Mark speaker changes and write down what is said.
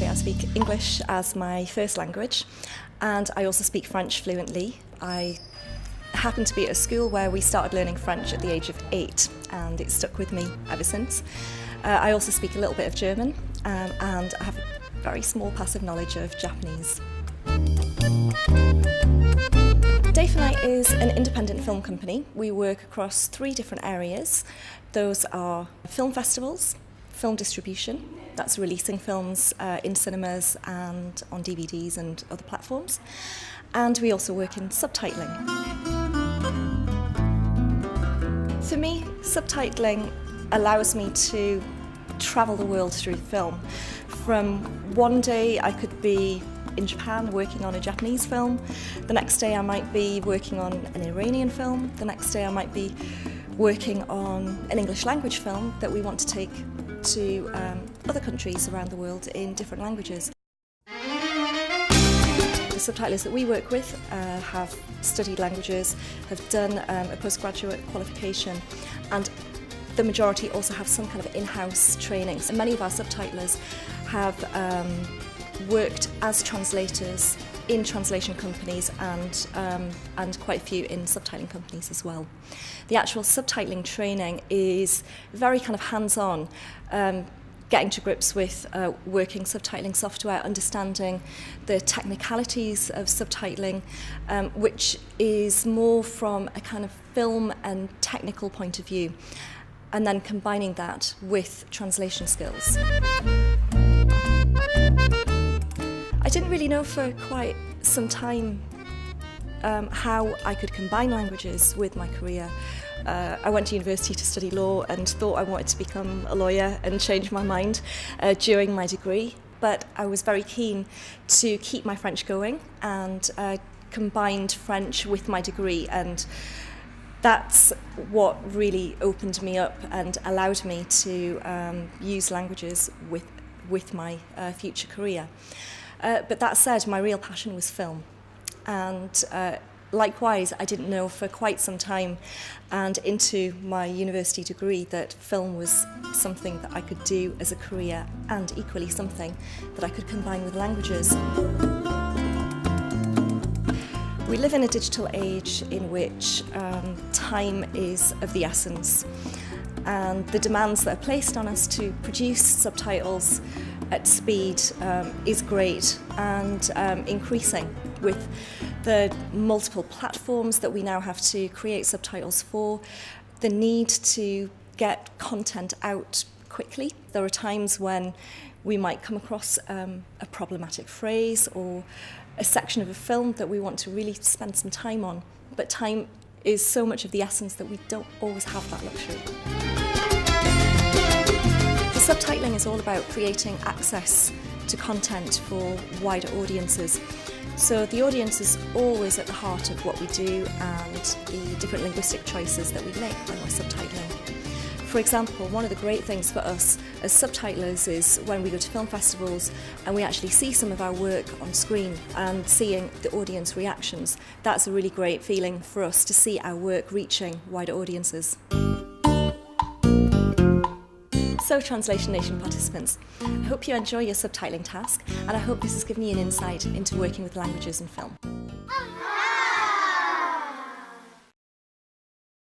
Speaker 1: country, I speak English as my first language, and I also speak French fluently. I happen to be at a school where we started learning French at the age of 8, and it stuck with me ever since. I also speak a little bit of German, and I have a very small passive knowledge of Japanese. Day for Night is an independent film company. We work across 3 different areas. Those are film festivals, film distribution, that's releasing films in cinemas and on DVDs and other platforms. And we also work in subtitling. For me, subtitling allows me to travel the world through film. From one day I could be in Japan working on a Japanese film, the next day I might be working on an Iranian film, the next day I might be working on an English language film that we want to take to other countries around the world in different languages. The subtitlers that we work with have studied languages, have done a postgraduate qualification, and the majority also have some kind of in-house training. So many of our subtitlers have worked as translators in translation companies and quite a few in subtitling companies as well. The actual subtitling training is very kind of hands-on, getting to grips with working subtitling software, understanding the technicalities of subtitling, which is more from a kind of film and technical point of view, and then combining that with translation skills. I didn't really know for quite some time how I could combine languages with my career. I went to university to study law and thought I wanted to become a lawyer and change my mind during my degree, but I was very keen to keep my French going and combined French with my degree, and that's what really opened me up and allowed me to use languages with my future career. But that said, my real passion was film, and likewise I didn't know for quite some time and into my university degree that film was something that I could do as a career and equally something that I could combine with languages. We live in a digital age in which time is of the essence, and the demands that are placed on us to produce subtitles at speed is great and increasing with the multiple platforms that we now have to create subtitles for, the need to get content out quickly. There are times when we might come across a problematic phrase or a section of a film that we want to really spend some time on, but time is so much of the essence that we don't always have that luxury. Subtitling is all about creating access to content for wider audiences. So the audience is always at the heart of what we do and the different linguistic choices that we make when we're subtitling. For example, one of the great things for us as subtitlers is when we go to film festivals and we actually see some of our work on screen and seeing the audience reactions. That's a really great feeling for us to see our work reaching wider audiences. So, Translation Nation participants, I hope you enjoy your subtitling task, and I hope this has given you an insight into working with languages in film.